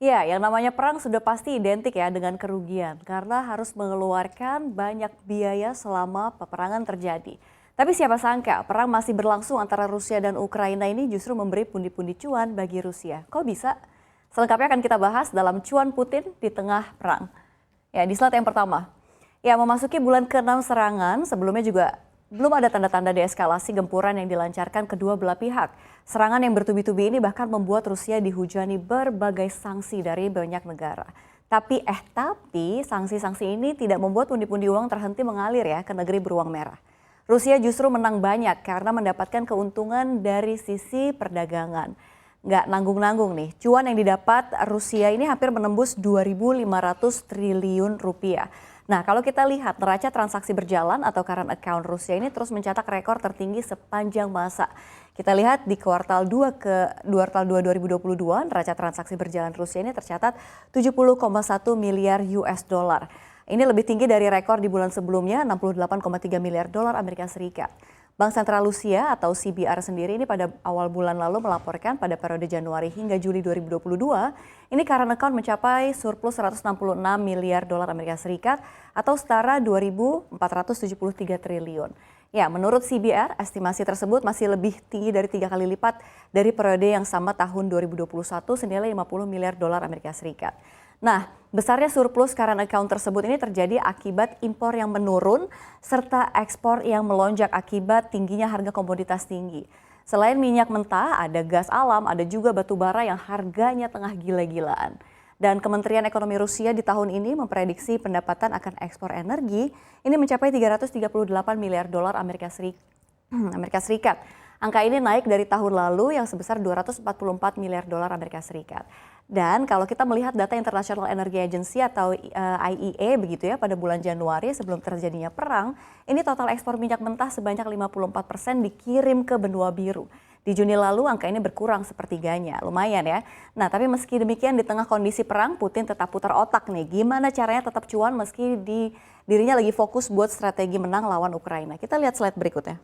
Ya, yang namanya perang sudah pasti identik ya dengan kerugian karena harus mengeluarkan banyak biaya selama peperangan terjadi. Tapi siapa sangka perang masih berlangsung antara Rusia dan Ukraina ini justru memberi pundi-pundi cuan bagi Rusia. Kok bisa? Selengkapnya akan kita bahas dalam Cuan Putin di Tengah Perang. Ya, di slide yang pertama. Ya, memasuki bulan ke-6 serangan, sebelumnya juga belum ada tanda-tanda deeskalasi gempuran yang dilancarkan kedua belah pihak. Serangan yang bertubi-tubi ini bahkan membuat Rusia dihujani berbagai sanksi dari banyak negara. Tapi sanksi-sanksi ini tidak membuat pundi-pundi uang terhenti mengalir ya ke negeri beruang merah. Rusia justru menang banyak karena mendapatkan keuntungan dari sisi perdagangan. Nggak nanggung-nanggung nih, cuan yang didapat Rusia ini hampir menembus 2.500 triliun rupiah. Nah, kalau kita lihat neraca transaksi berjalan atau current account Rusia ini terus mencetak rekor tertinggi sepanjang masa. Kita lihat di kuartal 2 2022, neraca transaksi berjalan Rusia ini tercatat 70,1 miliar US dollar. Ini lebih tinggi dari rekor di bulan sebelumnya 68,3 miliar dolar Amerika Serikat. Bank Sentral Rusia atau CBR sendiri ini pada awal bulan lalu melaporkan pada periode Januari hingga Juli 2022, ini current account mencapai surplus 166 miliar dolar Amerika Serikat atau setara 2.473 triliun. Ya, menurut CBR, estimasi tersebut masih lebih tinggi dari 3 kali lipat dari periode yang sama tahun 2021 senilai 50 miliar dolar Amerika Serikat. Nah, besarnya surplus current account tersebut ini terjadi akibat impor yang menurun serta ekspor yang melonjak akibat tingginya harga komoditas tinggi. Selain minyak mentah, ada gas alam, ada juga batu bara yang harganya tengah gila-gilaan. Dan Kementerian Ekonomi Rusia di tahun ini memprediksi pendapatan akan ekspor energi ini mencapai 338 miliar dolar Amerika Serikat. Angka ini naik dari tahun lalu yang sebesar 244 miliar dolar Amerika Serikat. Dan kalau kita melihat data International Energy Agency atau IEA begitu ya pada bulan Januari sebelum terjadinya perang, ini total ekspor minyak mentah sebanyak 54% dikirim ke benua biru. Di Juni lalu angka ini berkurang sepertiganya, lumayan ya. Nah, tapi meski demikian di tengah kondisi perang, Putin tetap putar otak nih. Gimana caranya tetap cuan meski dirinya lagi fokus buat strategi menang lawan Ukraina. Kita lihat slide berikutnya.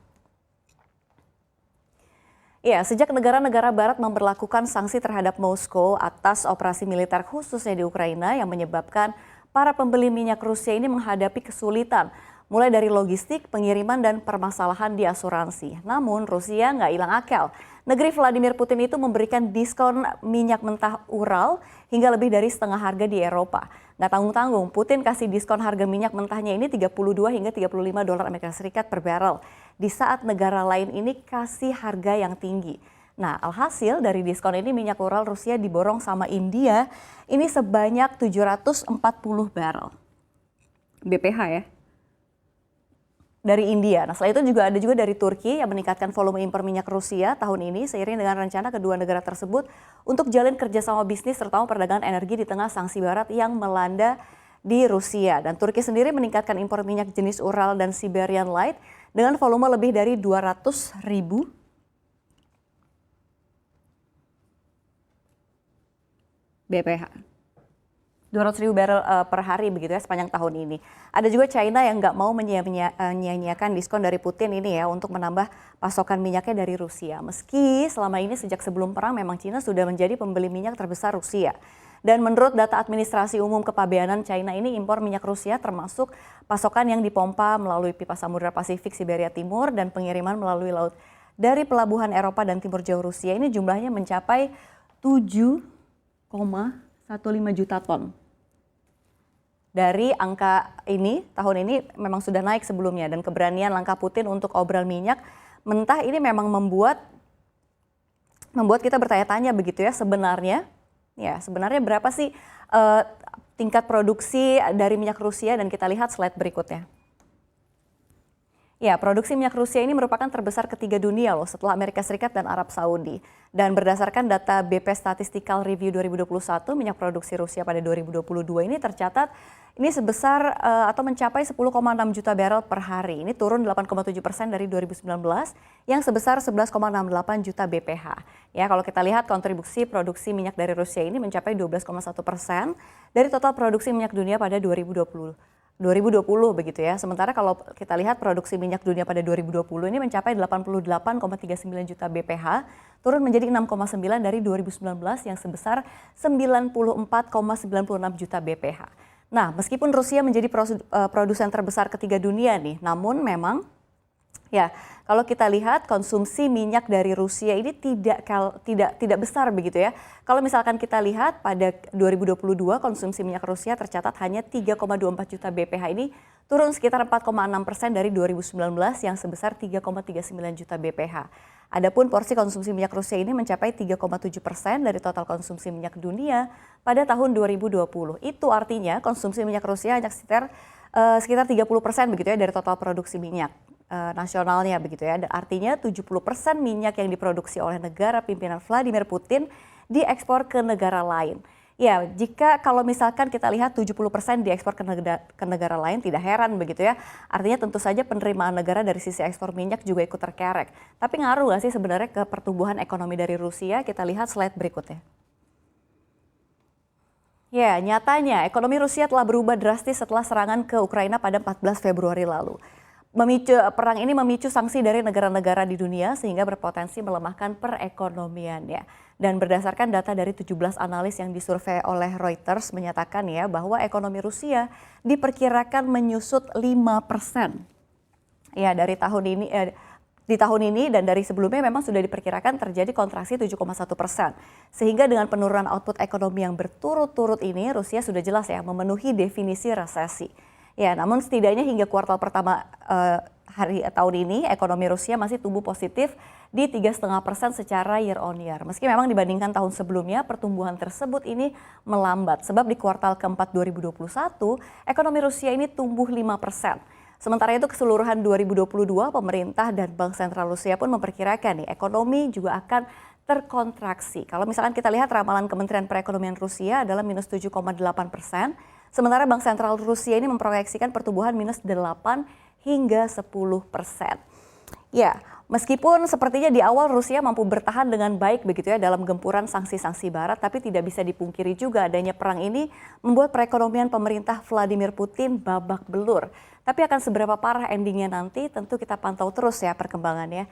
Ya, sejak negara-negara barat memberlakukan sanksi terhadap Moskow atas operasi militer khususnya di Ukraina yang menyebabkan para pembeli minyak Rusia ini menghadapi kesulitan, mulai dari logistik, pengiriman, dan permasalahan di asuransi. Namun Rusia nggak hilang akal. Negeri Vladimir Putin itu memberikan diskon minyak mentah Ural hingga lebih dari setengah harga di Eropa. Nggak tanggung-tanggung, Putin kasih diskon harga minyak mentahnya ini 32 hingga 35 dolar Amerika Serikat per barrel. Di saat negara lain ini kasih harga yang tinggi. Nah, alhasil dari diskon ini minyak Ural Rusia diborong sama India ini sebanyak 740 barrel. BPH ya. Dari India. Nah, selain itu ada juga dari Turki yang meningkatkan volume impor minyak Rusia tahun ini seiring dengan rencana kedua negara tersebut untuk jalin kerjasama bisnis terutama perdagangan energi di tengah sanksi barat yang melanda di Rusia. Dan Turki sendiri meningkatkan impor minyak jenis Ural dan Siberian Light dengan volume lebih dari 200 ribu BPH. 200 ribu barrel per hari begitu ya sepanjang tahun ini. Ada juga China yang nggak mau menyia-nyiakan diskon dari Putin ini ya untuk menambah pasokan minyaknya dari Rusia. Meski selama ini sejak sebelum perang memang China sudah menjadi pembeli minyak terbesar Rusia. Dan menurut data Administrasi Umum Kepabeanan China ini impor minyak Rusia termasuk pasokan yang dipompa melalui pipa Samudra Pasifik Siberia Timur dan pengiriman melalui laut dari pelabuhan Eropa dan Timur Jauh Rusia ini jumlahnya mencapai 7,15 juta ton. Dari angka ini, tahun ini memang sudah naik sebelumnya dan keberanian langkah Putin untuk obral minyak mentah ini memang membuat kita bertanya-tanya begitu ya sebenarnya berapa sih tingkat produksi dari minyak Rusia dan kita lihat slide berikutnya. Ya, produksi minyak Rusia ini merupakan terbesar ketiga dunia loh setelah Amerika Serikat dan Arab Saudi. Dan berdasarkan data BP Statistical Review 2021, minyak produksi Rusia pada 2022 ini tercatat ini sebesar atau mencapai 10,6 juta barrel per hari. Ini turun 8,7% dari 2019 yang sebesar 11,68 juta BPH. Ya, kalau kita lihat kontribusi produksi minyak dari Rusia ini mencapai 12,1% dari total produksi minyak dunia pada 2020. 2020 begitu ya. Sementara kalau kita lihat produksi minyak dunia pada 2020 ini mencapai 88,39 juta BPH, turun menjadi 6,9 dari 2019 yang sebesar 94,96 juta BPH. Nah, meskipun Rusia menjadi produsen terbesar ketiga dunia nih, namun memang ya, kalau kita lihat konsumsi minyak dari Rusia ini tidak besar begitu ya. Kalau misalkan kita lihat pada 2022 konsumsi minyak Rusia tercatat hanya 3,24 juta BPH, ini turun sekitar 4,6% dari 2019 yang sebesar 3,39 juta BPH. Adapun porsi konsumsi minyak Rusia ini mencapai 3,7% dari total konsumsi minyak dunia pada tahun 2020. Itu artinya konsumsi minyak Rusia hanya sekitar 30% begitu ya dari total produksi minyak nasionalnya begitu ya. Artinya 70% minyak yang diproduksi oleh negara pimpinan Vladimir Putin diekspor ke negara lain. Ya, jika kalau misalkan kita lihat 70% diekspor ke negara lain tidak heran begitu ya. Artinya tentu saja penerimaan negara dari sisi ekspor minyak juga ikut terkerek. Tapi ngaruh nggak sih sebenarnya ke pertumbuhan ekonomi dari Rusia? Kita lihat slide berikutnya. Ya, nyatanya ekonomi Rusia telah berubah drastis setelah serangan ke Ukraina pada 14 Februari lalu. Perang ini memicu sanksi dari negara-negara di dunia sehingga berpotensi melemahkan perekonomiannya. Dan berdasarkan data dari 17 analis yang disurvei oleh Reuters menyatakan ya bahwa ekonomi Rusia diperkirakan menyusut 5%. Ya, di tahun ini dan dari sebelumnya memang sudah diperkirakan terjadi kontraksi 7,1%. Sehingga dengan penurunan output ekonomi yang berturut-turut ini, Rusia sudah jelas ya memenuhi definisi resesi. Ya, namun setidaknya hingga kuartal pertama tahun ini, ekonomi Rusia masih tumbuh positif di 3,5% secara year on year. Meski memang dibandingkan tahun sebelumnya, pertumbuhan tersebut ini melambat. Sebab di kuartal keempat 2021, ekonomi Rusia ini tumbuh 5%. Sementara itu keseluruhan 2022 pemerintah dan Bank Sentral Rusia pun memperkirakan nih ekonomi juga akan terkontraksi. Kalau misalkan kita lihat ramalan Kementerian Perekonomian Rusia adalah minus 7,8%, sementara Bank Sentral Rusia ini memproyeksikan pertumbuhan minus 8 hingga 10%. Ya, meskipun sepertinya di awal Rusia mampu bertahan dengan baik begitu ya dalam gempuran sanksi-sanksi barat, tapi tidak bisa dipungkiri juga adanya perang ini membuat perekonomian pemerintah Vladimir Putin babak belur. Tapi akan seberapa parah endingnya nanti tentu kita pantau terus ya perkembangannya.